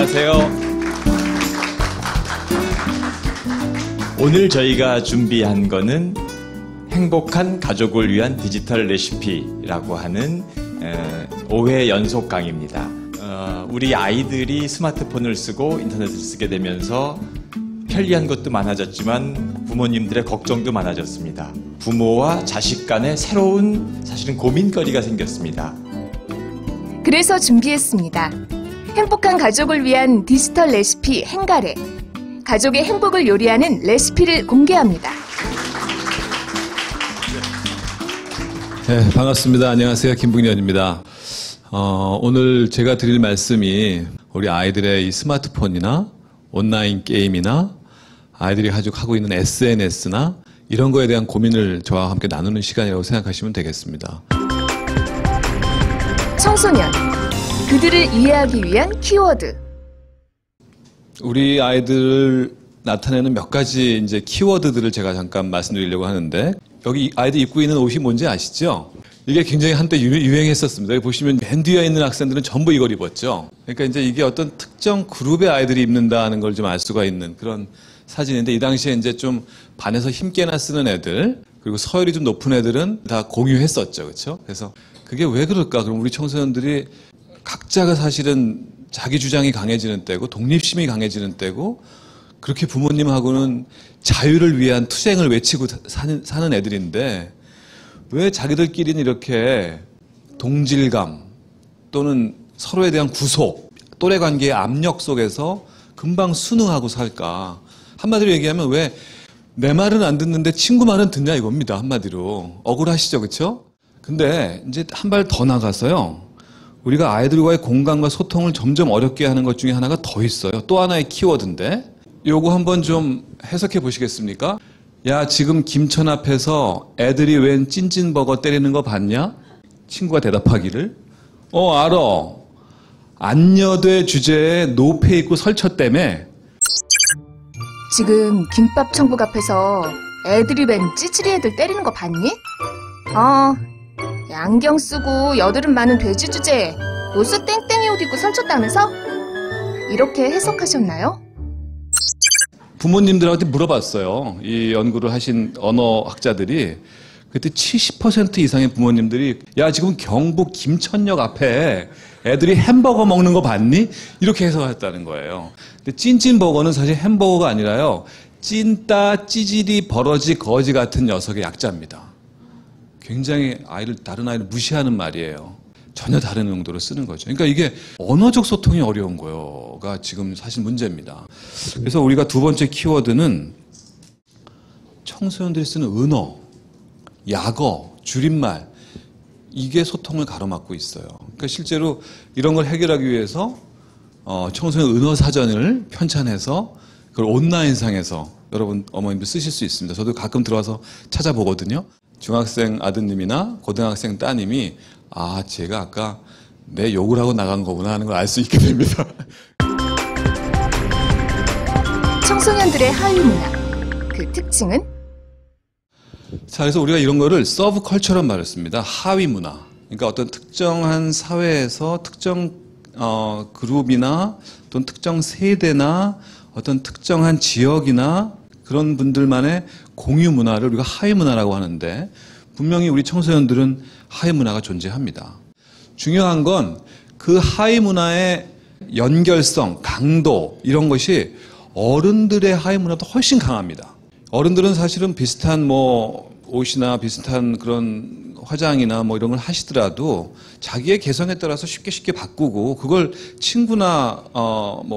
안녕하세요. 오늘 저희가 준비한 거는 행복한 가족을 위한 디지털 레시피라고 하는 5회 연속 강의입니다. 우리 아이들이 스마트폰을 쓰고 인터넷을 쓰게 되면서 편리한 것도 많아졌지만 부모님들의 걱정도 많아졌습니다. 부모와 자식 간에 새로운 사실은 고민거리가 생겼습니다. 그래서 준비했습니다. 행복한 가족을 위한 디지털 레시피 행가래. 가족의 행복을 요리하는 레시피를 공개합니다. 네, 반갑습니다. 안녕하세요. 김북년입니다. 오늘 제가 드릴 말씀이 우리 아이들의 이 스마트폰이나 온라인 게임이나 아이들이 가지고 있는 SNS나 이런 거에 대한 고민을 저와 함께 나누는 시간이라고 생각하시면 되겠습니다. 청소년, 그들을 이해하기 위한 키워드. 우리 아이들을 나타내는 몇 가지 이제 키워드들을 제가 잠깐 말씀드리려고 하는데, 여기 아이들 입고 있는 옷이 뭔지 아시죠? 이게 굉장히 한때 유행했었습니다. 여기 보시면 맨 뒤에 있는 학생들은 전부 이걸 입었죠. 그러니까 이제 이게 어떤 특정 그룹의 아이들이 입는다는 걸 좀 알 수가 있는 그런 사진인데, 이 당시에 이제 좀 반에서 힘께나 쓰는 애들, 그리고 서열이 좀 높은 애들은 다 공유했었죠. 그렇죠? 그래서 그게 왜 그럴까? 그럼 우리 청소년들이 각자가 사실은 자기 주장이 강해지는 때고 독립심이 강해지는 때고, 그렇게 부모님하고는 자유를 위한 투쟁을 외치고 사는 애들인데, 왜 자기들끼리는 이렇게 동질감 또는 서로에 대한 구속, 또래 관계의 압력 속에서 금방 순응하고 살까? 한마디로 얘기하면 왜 내 말은 안 듣는데 친구 말은 듣냐 이겁니다. 한마디로. 억울하시죠, 그렇죠? 근데 이제 한 발 더 나가서요, 우리가 아이들과의 공감과 소통을 점점 어렵게 하는 것 중에 하나가 더 있어요. 또 하나의 키워드인데, 요거 한번 좀 해석해 보시겠습니까? 야, 지금 김천 앞에서 애들이 웬 찐찐버거 때리는 거 봤냐? 친구가 대답하기를, 알아. 안여대 주제에 노페 입고 설쳤다며. 지금 김밥 천국 앞에서 애들이 웬 찌질이 애들 때리는 거 봤니? 안경 쓰고 여드름 많은 돼지 주제에 노스 땡땡이 옷 입고 설쳤다면서? 이렇게 해석하셨나요? 부모님들한테 물어봤어요. 이 연구를 하신 언어학자들이. 그때 70% 이상의 부모님들이, 야, 지금 경북 김천역 앞에 애들이 햄버거 먹는 거 봤니? 이렇게 해석했다는 거예요. 근데 찐찐버거는 사실 햄버거가 아니라요, 찐따, 찌질이, 버러지, 거지 같은 녀석의 약자입니다. 굉장히 다른 아이를 무시하는 말이에요. 전혀 다른 용도로 쓰는 거죠. 그러니까 이게 언어적 소통이 어려운 거가 지금 사실 문제입니다. 그래서 우리가 두 번째 키워드는 청소년들이 쓰는 은어, 약어, 줄임말, 이게 소통을 가로막고 있어요. 그러니까 실제로 이런 걸 해결하기 위해서 청소년 은어 사전을 편찬해서 그걸 온라인상에서 여러분 어머님들 쓰실 수 있습니다. 저도 가끔 들어와서 찾아보거든요. 중학생 아드님이나 고등학생 따님이, 제가 아까 내 욕을 하고 나간 거구나 하는 걸 알 수 있게 됩니다. 청소년들의 하위 문화, 그 특징은? 자, 그래서 우리가 이런 거를 서브컬처란 말을 씁니다. 하위 문화. 그러니까 어떤 특정한 사회에서 특정 그룹이나 또는 특정 세대나 어떤 특정한 지역이나 그런 분들만의 공유 문화를 우리가 하위 문화라고 하는데, 분명히 우리 청소년들은 하위 문화가 존재합니다. 중요한 건 그 하위 문화의 연결성, 강도, 이런 것이 어른들의 하위 문화도 훨씬 강합니다. 어른들은 사실은 비슷한 옷이나 비슷한 그런 화장이나 이런 걸 하시더라도 자기의 개성에 따라서 쉽게 바꾸고, 그걸 친구나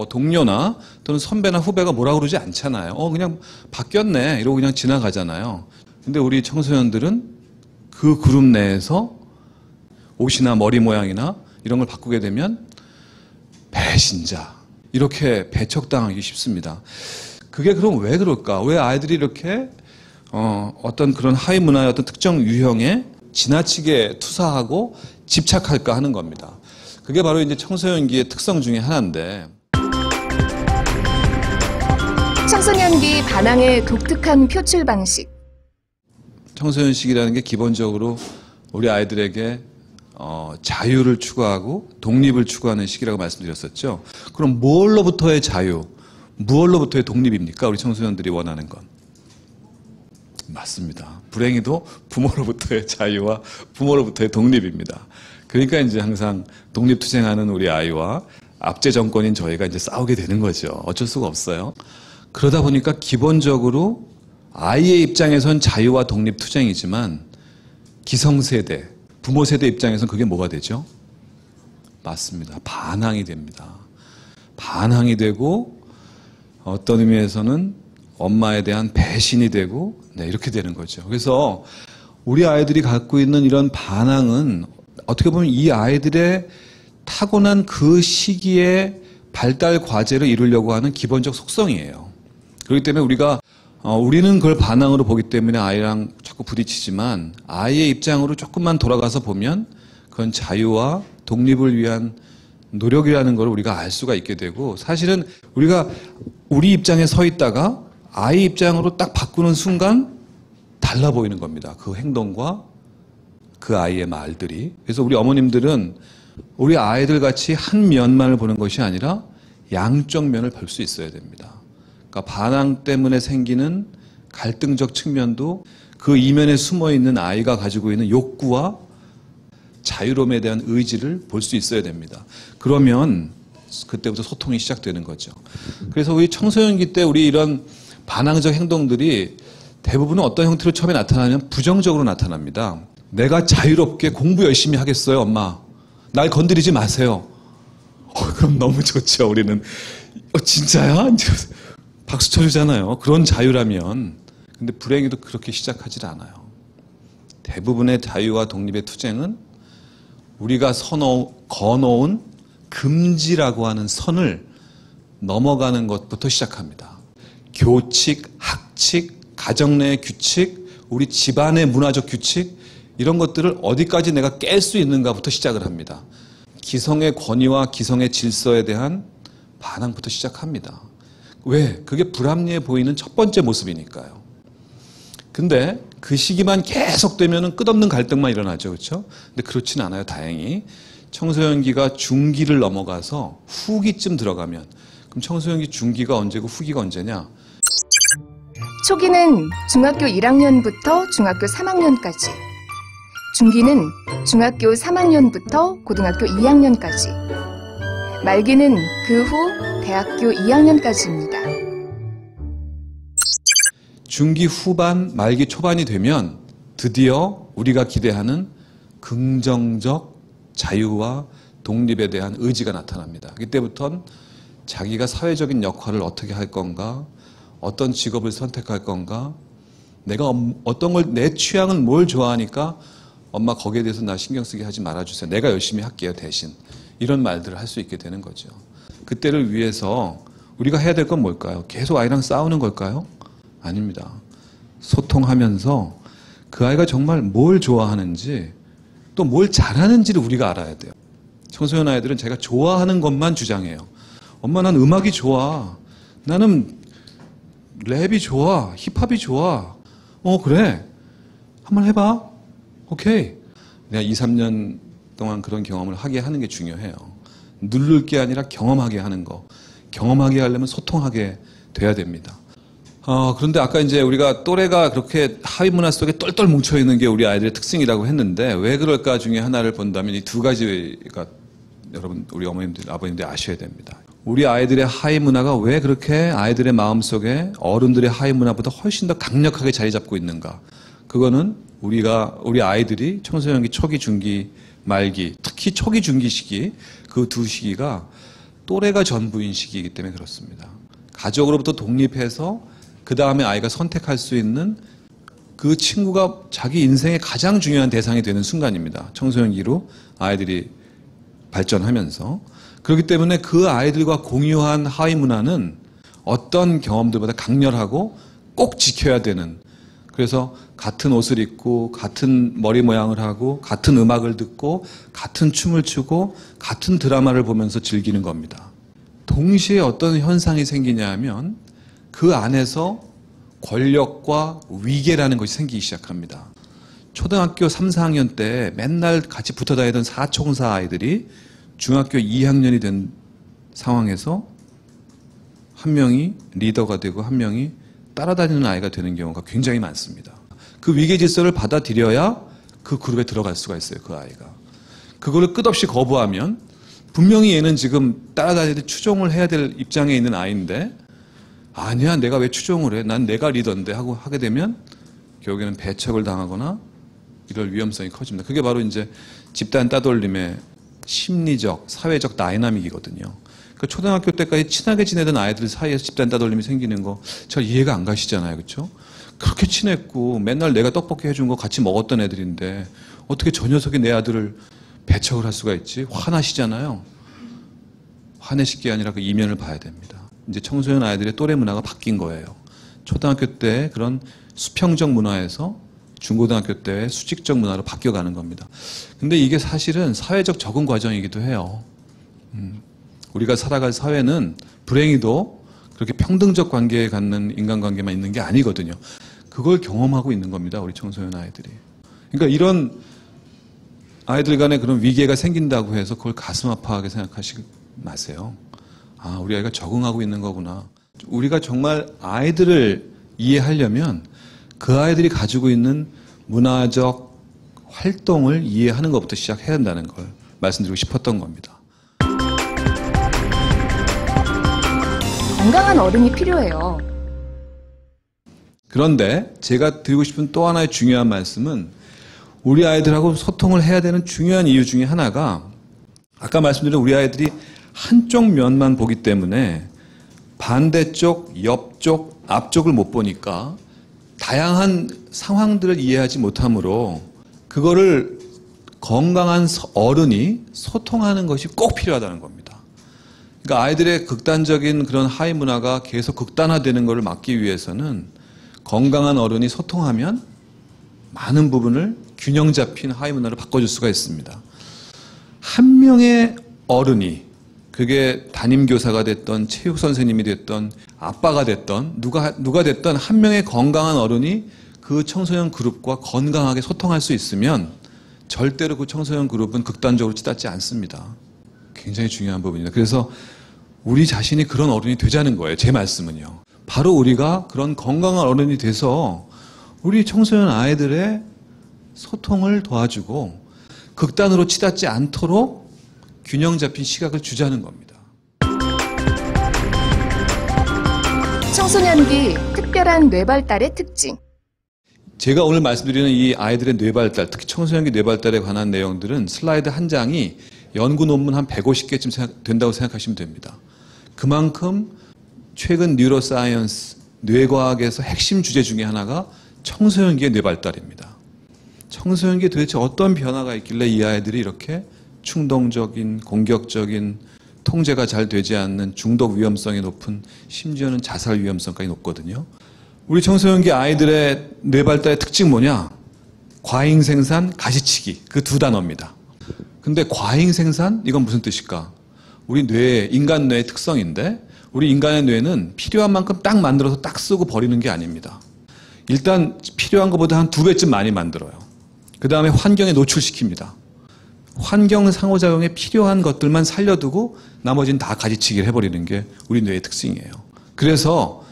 동료나 또는 선배나 후배가 뭐라 그러지 않잖아요. 그냥 바뀌었네 이러고 그냥 지나가잖아요. 근데 우리 청소년들은 그 그룹 내에서 옷이나 머리 모양이나 이런 걸 바꾸게 되면 배신자, 이렇게 배척당하기 쉽습니다. 그게 그럼 왜 그럴까? 왜 아이들이 이렇게 어떤 그런 하위 문화의 어떤 특정 유형에 지나치게 투사하고 집착할까 하는 겁니다. 그게 바로 이제 청소년기의 특성 중에 하나인데, 청소년기 반항의 독특한 표출 방식. 청소년 시기라는 게 기본적으로 우리 아이들에게 자유를 추구하고 독립을 추구하는 시기라고 말씀드렸었죠. 그럼 무엇로부터의 자유, 무엇로부터의 독립입니까? 우리 청소년들이 원하는 건. 맞습니다. 불행히도 부모로부터의 자유와 부모로부터의 독립입니다. 그러니까 이제 항상 독립투쟁하는 우리 아이와 압제 정권인 저희가 이제 싸우게 되는 거죠. 어쩔 수가 없어요. 그러다 보니까 기본적으로 아이의 입장에선 자유와 독립투쟁이지만 기성세대, 부모 세대 입장에서는 그게 뭐가 되죠? 맞습니다. 반항이 됩니다. 반항이 되고 어떤 의미에서는 엄마에 대한 배신이 되고 이렇게 되는 거죠. 그래서 우리 아이들이 갖고 있는 이런 반항은 어떻게 보면 이 아이들의 타고난 그 시기에 발달 과제를 이루려고 하는 기본적 속성이에요. 그렇기 때문에 우리는 그걸 반항으로 보기 때문에 아이랑 자꾸 부딪히지만 아이의 입장으로 조금만 돌아가서 보면 그건 자유와 독립을 위한 노력이라는 걸 우리가 알 수가 있게 되고, 사실은 우리가 우리 입장에 서 있다가 아이 입장으로 딱 바꾸는 순간 달라 보이는 겁니다. 그 행동과 그 아이의 말들이. 그래서 우리 어머님들은 우리 아이들 같이 한 면만을 보는 것이 아니라 양쪽 면을 볼 수 있어야 됩니다. 그러니까 반항 때문에 생기는 갈등적 측면도 그 이면에 숨어 있는 아이가 가지고 있는 욕구와 자유로움에 대한 의지를 볼 수 있어야 됩니다. 그러면 그때부터 소통이 시작되는 거죠. 그래서 우리 청소년기 때 우리 이런 반항적 행동들이 대부분은 어떤 형태로 처음에 나타나면 부정적으로 나타납니다. 내가 자유롭게 공부 열심히 하겠어요, 엄마. 날 건드리지 마세요. 그럼 너무 좋죠, 우리는. 진짜야? 박수 쳐주잖아요. 그런 자유라면. 근데 불행히도 그렇게 시작하질 않아요. 대부분의 자유와 독립의 투쟁은 우리가 거놓은 금지라고 하는 선을 넘어가는 것부터 시작합니다. 교칙, 학칙, 가정 내의 규칙, 우리 집안의 문화적 규칙, 이런 것들을 어디까지 내가 깰 수 있는가부터 시작을 합니다. 기성의 권위와 기성의 질서에 대한 반항부터 시작합니다. 왜? 그게 불합리해 보이는 첫 번째 모습이니까요. 근데 그 시기만 계속되면 끝없는 갈등만 일어나죠. 그렇죠? 근데 그렇진 않아요, 다행히. 청소년기가 중기를 넘어가서 후기쯤 들어가면, 그럼 청소년기 중기가 언제고 후기가 언제냐? 초기는 중학교 1학년부터 중학교 3학년까지, 중기는 중학교 3학년부터 고등학교 2학년까지, 말기는 그 후 대학교 2학년까지입니다. 중기 후반, 말기 초반이 되면 드디어 우리가 기대하는 긍정적 자유와 독립에 대한 의지가 나타납니다. 그때부터는 자기가 사회적인 역할을 어떻게 할 건가, 어떤 직업을 선택할 건가, 내가 어떤 걸, 내 취향은 뭘 좋아하니까 엄마 거기에 대해서 나 신경 쓰게 하지 말아주세요. 내가 열심히 할게요, 대신. 이런 말들을 할 수 있게 되는 거죠. 그때를 위해서 우리가 해야 될 건 뭘까요? 계속 아이랑 싸우는 걸까요? 아닙니다. 소통하면서 그 아이가 정말 뭘 좋아하는지 또 뭘 잘하는지를 우리가 알아야 돼요. 청소년 아이들은 제가 좋아하는 것만 주장해요. 엄마, 난 음악이 좋아. 나는 랩이 좋아. 힙합이 좋아. 그래. 한번 해봐. 오케이. 내가 2, 3년 동안 그런 경험을 하게 하는 게 중요해요. 누를 게 아니라 경험하게 하는 거. 경험하게 하려면 소통하게 돼야 됩니다. 그런데 아까 이제 우리가 또래가 그렇게 하위 문화 속에 똘똘 뭉쳐있는 게 우리 아이들의 특징이라고 했는데, 왜 그럴까 중에 하나를 본다면 이 두 가지가 여러분, 우리 어머님들, 아버님들이 아셔야 됩니다. 우리 아이들의 하위 문화가 왜 그렇게 아이들의 마음속에 어른들의 하위 문화보다 훨씬 더 강력하게 자리 잡고 있는가? 그거는 우리 아이들이 청소년기 초기, 중기, 말기, 특히 초기, 중기 시기, 그 두 시기가 또래가 전부인 시기이기 때문에 그렇습니다. 가족으로부터 독립해서 그 다음에 아이가 선택할 수 있는 그 친구가 자기 인생의 가장 중요한 대상이 되는 순간입니다. 청소년기로 아이들이 발전하면서. 그렇기 때문에 그 아이들과 공유한 하위 문화는 어떤 경험들보다 강렬하고 꼭 지켜야 되는, 그래서 같은 옷을 입고 같은 머리 모양을 하고 같은 음악을 듣고 같은 춤을 추고 같은 드라마를 보면서 즐기는 겁니다. 동시에 어떤 현상이 생기냐 하면 그 안에서 권력과 위계라는 것이 생기기 시작합니다. 초등학교 3, 4학년 때 맨날 같이 붙어 다니던 사총사 아이들이 중학교 2학년이 된 상황에서 한 명이 리더가 되고 한 명이 따라다니는 아이가 되는 경우가 굉장히 많습니다. 그 위계 질서를 받아들여야 그 그룹에 들어갈 수가 있어요, 그 아이가. 그거를 끝없이 거부하면 분명히 얘는 지금 따라다니듯 추종을 해야 될 입장에 있는 아이인데 아니야, 내가 왜 추종을 해? 난 내가 리더인데 하고 하게 되면 결국에는 배척을 당하거나 이럴 위험성이 커집니다. 그게 바로 이제 집단 따돌림의 심리적, 사회적 다이나믹이거든요. 그 초등학교 때까지 친하게 지내던 아이들 사이에서 집단 따돌림이 생기는 거 잘 이해가 안 가시잖아요, 그렇죠? 그렇게 친했고 맨날 내가 떡볶이 해준 거 같이 먹었던 애들인데 어떻게 저 녀석이 내 아들을 배척을 할 수가 있지? 화나시잖아요. 화내실 게 아니라 그 이면을 봐야 됩니다. 이제 청소년 아이들의 또래 문화가 바뀐 거예요. 초등학교 때 그런 수평적 문화에서 중고등학교 때 수직적 문화로 바뀌어가는 겁니다. 근데 이게 사실은 사회적 적응 과정이기도 해요. 우리가 살아갈 사회는 불행히도 그렇게 평등적 관계에 갖는 인간관계만 있는 게 아니거든요. 그걸 경험하고 있는 겁니다, 우리 청소년 아이들이. 그러니까 이런 아이들 간에 그런 위계가 생긴다고 해서 그걸 가슴 아파하게 생각하지 마세요. 아, 우리 아이가 적응하고 있는 거구나. 우리가 정말 아이들을 이해하려면 그 아이들이 가지고 있는 문화적 활동을 이해하는 것부터 시작해야 한다는 걸 말씀드리고 싶었던 겁니다. 건강한 어른이 필요해요. 그런데 제가 드리고 싶은 또 하나의 중요한 말씀은 우리 아이들하고 소통을 해야 되는 중요한 이유 중에 하나가 아까 말씀드린 우리 아이들이 한쪽 면만 보기 때문에 반대쪽, 옆쪽, 앞쪽을 못 보니까 다양한 상황들을 이해하지 못하므로 그거를 건강한 어른이 소통하는 것이 꼭 필요하다는 겁니다. 그러니까 아이들의 극단적인 그런 하위 문화가 계속 극단화되는 것을 막기 위해서는 건강한 어른이 소통하면 많은 부분을 균형 잡힌 하위 문화로 바꿔줄 수가 있습니다. 한 명의 어른이 그게 담임교사가 됐던 체육 선생님이 됐던 아빠가 됐던 누가 됐던 한 명의 건강한 어른이 그 청소년 그룹과 건강하게 소통할 수 있으면 절대로 그 청소년 그룹은 극단적으로 치닫지 않습니다. 굉장히 중요한 부분입니다. 그래서 우리 자신이 그런 어른이 되자는 거예요. 제 말씀은요. 바로 우리가 그런 건강한 어른이 돼서 우리 청소년 아이들의 소통을 도와주고 극단으로 치닫지 않도록 균형 잡힌 시각을 주자는 겁니다. 청소년기 특별한 뇌발달의 특징. 제가 오늘 말씀드리는 이 아이들의 뇌발달, 특히 청소년기 뇌발달에 관한 내용들은 슬라이드 한 장이 연구 논문 한 150개쯤 된다고 생각하시면 됩니다. 그만큼 최근 뉴로사이언스, 뇌과학에서 핵심 주제 중에 하나가 청소년기의 뇌발달입니다. 청소년기에 도대체 어떤 변화가 있길래 이 아이들이 이렇게 충동적인, 공격적인, 통제가 잘 되지 않는 중독 위험성이 높은, 심지어는 자살 위험성까지 높거든요. 우리 청소년기 아이들의 뇌발달의 특징 뭐냐? 과잉생산, 가시치기, 그 두 단어입니다. 근데 과잉생산? 이건 무슨 뜻일까? 우리 인간 뇌의 특성인데 우리 인간의 뇌는 필요한 만큼 딱 만들어서 딱 쓰고 버리는 게 아닙니다. 일단 필요한 것보다 한 2배쯤 많이 만들어요. 그 다음에 환경에 노출시킵니다. 환경 상호작용에 필요한 것들만 살려두고 나머지는 다 가지치기를 해버리는 게 우리 뇌의 특징이에요. 그래서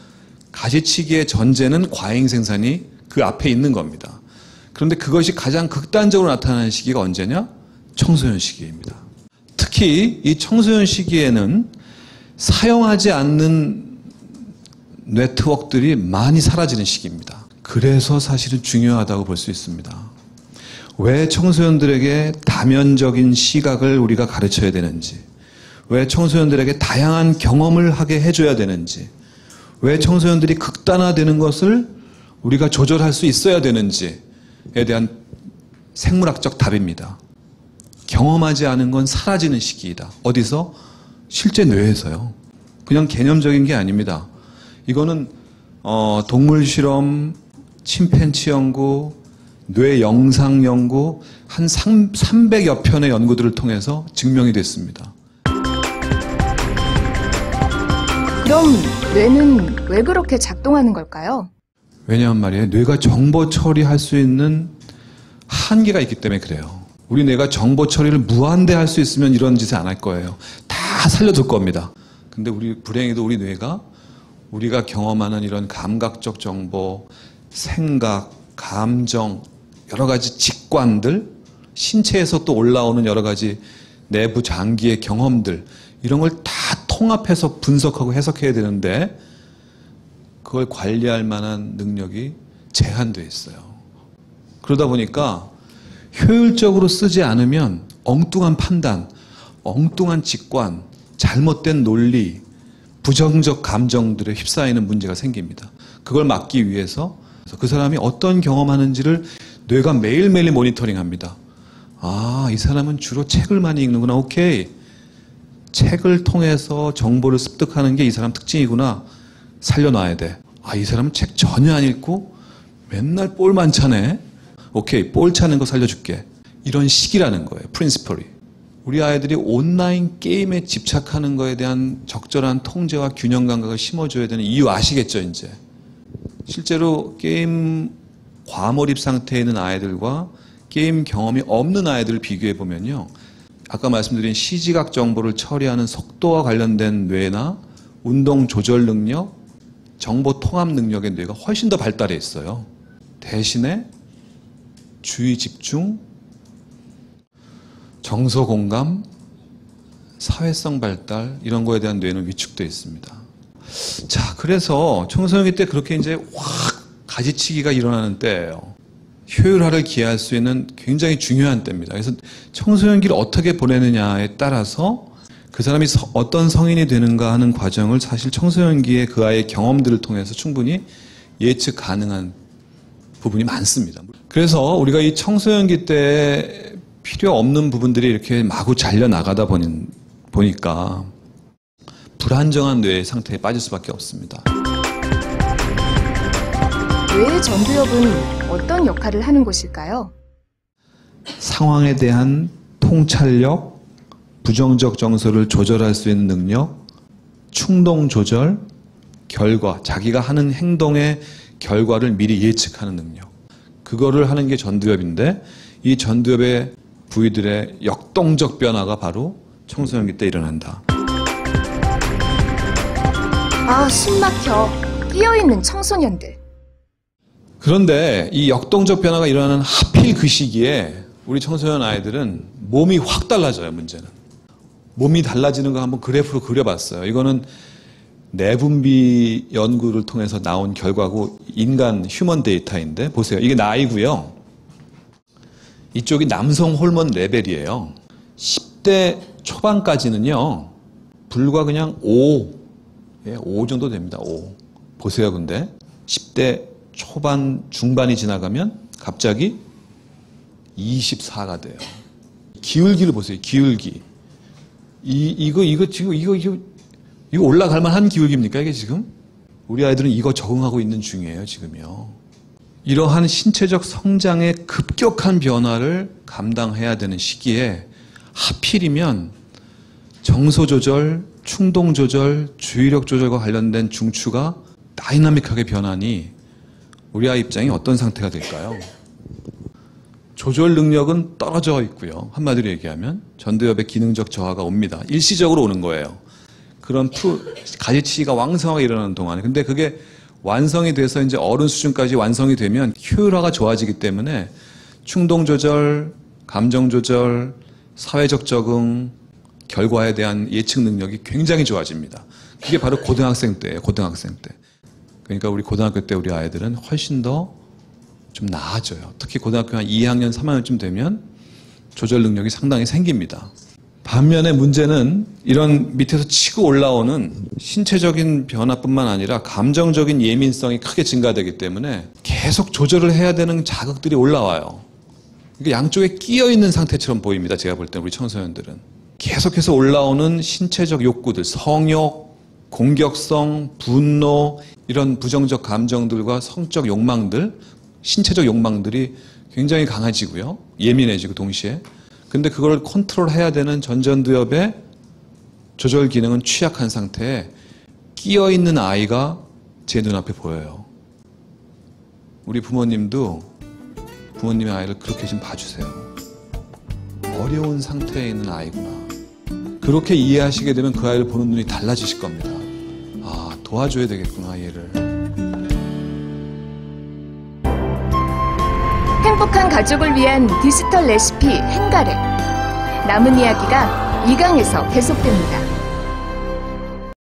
가지치기의 전제는 과잉생산이 그 앞에 있는 겁니다. 그런데 그것이 가장 극단적으로 나타나는 시기가 언제냐? 청소년 시기입니다. 특히 이 청소년 시기에는 사용하지 않는 네트워크들이 많이 사라지는 시기입니다. 그래서 사실은 중요하다고 볼 수 있습니다. 왜 청소년들에게 다면적인 시각을 우리가 가르쳐야 되는지, 왜 청소년들에게 다양한 경험을 하게 해줘야 되는지, 왜 청소년들이 극단화되는 것을 우리가 조절할 수 있어야 되는지에 대한 생물학적 답입니다. 경험하지 않은 건 사라지는 시기이다. 어디서? 실제 뇌에서요. 그냥 개념적인 게 아닙니다. 이거는 동물 실험, 침팬치 연구, 뇌 영상 연구 한 300여 편의 연구들을 통해서 증명이 됐습니다. 그럼 뇌는 왜 그렇게 작동하는 걸까요? 왜냐하면 말이에요. 뇌가 정보 처리할 수 있는 한계가 있기 때문에 그래요. 우리 뇌가 정보 처리를 무한대 할 수 있으면 이런 짓을 안 할 거예요. 다 살려둘 겁니다. 근데 불행히도 우리 뇌가 우리가 경험하는 이런 감각적 정보, 생각, 감정, 여러 가지 직관들, 신체에서 또 올라오는 여러 가지 내부 장기의 경험들, 이런 걸 다 통합해서 분석하고 해석해야 되는데 그걸 관리할 만한 능력이 제한되어 있어요. 그러다 보니까 효율적으로 쓰지 않으면 엉뚱한 판단, 엉뚱한 직관, 잘못된 논리, 부정적 감정들에 휩싸이는 문제가 생깁니다. 그걸 막기 위해서 그 사람이 어떤 경험하는지를 뇌가 매일매일 모니터링합니다. 아, 이 사람은 주로 책을 많이 읽는구나. 오케이. 책을 통해서 정보를 습득하는 게 이 사람 특징이구나. 살려놔야 돼. 아, 이 사람은 책 전혀 안 읽고 맨날 볼만 차네. 오케이, 볼 차는 거 살려줄게. 이런 식이라는 거예요. 프린시플이. 우리 아이들이 온라인 게임에 집착하는 거에 대한 적절한 통제와 균형 감각을 심어줘야 되는 이유 아시겠죠, 이제? 실제로 게임 과몰입 상태에 있는 아이들과 게임 경험이 없는 아이들을 비교해 보면요. 아까 말씀드린 시지각 정보를 처리하는 속도와 관련된 뇌나 운동 조절 능력, 정보 통합 능력의 뇌가 훨씬 더 발달해 있어요. 대신에 주의 집중, 정서 공감, 사회성 발달 이런 거에 대한 뇌는 위축되어 있습니다. 자, 그래서 청소년기 때 그렇게 이제 확 가지치기가 일어나는 때예요. 효율화를 기할 수 있는 굉장히 중요한 때입니다. 그래서 청소년기를 어떻게 보내느냐에 따라서 그 사람이 어떤 성인이 되는가 하는 과정을 사실 청소년기의 그 아이의 경험들을 통해서 충분히 예측 가능한 부분이 많습니다. 그래서 우리가 이 청소년기 때 필요 없는 부분들이 이렇게 마구 잘려나가다 보니까 불안정한 뇌의 상태에 빠질 수밖에 없습니다. 뇌의 전두엽은 어떤 역할을 하는 곳일까요? 상황에 대한 통찰력, 부정적 정서를 조절할 수 있는 능력, 충동 조절, 결과, 자기가 하는 행동의 결과를 미리 예측하는 능력. 그거를 하는 게 전두엽인데 이 전두엽의 부위들의 역동적 변화가 바로 청소년기 때 일어난다. 아, 숨막혀. 끼어있는 청소년들. 그런데 이 역동적 변화가 일어나는 하필 그 시기에 우리 청소년 아이들은 몸이 확 달라져요, 문제는. 몸이 달라지는 거 한번 그래프로 그려봤어요. 이거는 내분비 연구를 통해서 나온 결과고 인간 휴먼 데이터인데 보세요. 이게 나이고요. 이쪽이 남성 호르몬 레벨이에요. 10대 초반까지는요. 불과 그냥 5 정도 됩니다. 5. 보세요. 근데 10대 초반 중반이 지나가면 갑자기 24가 돼요. 기울기를 보세요. 기울기. 이거 올라갈 만한 기울기입니까? 이게 지금? 우리 아이들은 이거 적응하고 있는 중이에요, 지금요. 이러한 신체적 성장의 급격한 변화를 감당해야 되는 시기에 하필이면 정서 조절, 충동 조절, 주의력 조절과 관련된 중추가 다이나믹하게 변하니 우리 아이 입장이 어떤 상태가 될까요? 조절 능력은 떨어져 있고요. 한마디로 얘기하면 전두엽의 기능적 저하가 옵니다. 일시적으로 오는 거예요. 그런 가지치기가 왕성하게 일어나는 동안에. 근데 그게 완성이 돼서 이제 어른 수준까지 완성이 되면 효율화가 좋아지기 때문에 충동 조절, 감정 조절, 사회적 적응, 결과에 대한 예측 능력이 굉장히 좋아집니다. 그게 바로 고등학생 때예요. 고등학생 때. 그러니까 우리 고등학교 때 우리 아이들은 훨씬 더 좀 나아져요. 특히 고등학교 한 2학년, 3학년쯤 되면 조절 능력이 상당히 생깁니다. 반면에 문제는 이런 밑에서 치고 올라오는 신체적인 변화뿐만 아니라 감정적인 예민성이 크게 증가되기 때문에 계속 조절을 해야 되는 자극들이 올라와요. 그러니까 양쪽에 끼어 있는 상태처럼 보입니다. 제가 볼 때 우리 청소년들은. 계속해서 올라오는 신체적 욕구들, 성욕, 공격성, 분노, 이런 부정적 감정들과 성적 욕망들, 신체적 욕망들이 굉장히 강해지고요. 예민해지고 동시에. 근데 그걸 컨트롤해야 되는 전전두엽의 조절 기능은 취약한 상태에 끼어 있는 아이가 제 눈앞에 보여요. 우리 부모님도 부모님의 아이를 그렇게 좀 봐주세요. 어려운 상태에 있는 아이구나. 그렇게 이해하시게 되면 그 아이를 보는 눈이 달라지실 겁니다. 아, 도와줘야 되겠구나, 얘를. 행복한 가족을 위한 디지털 레시피 행가래. 남은 이야기가 2강에서 계속됩니다.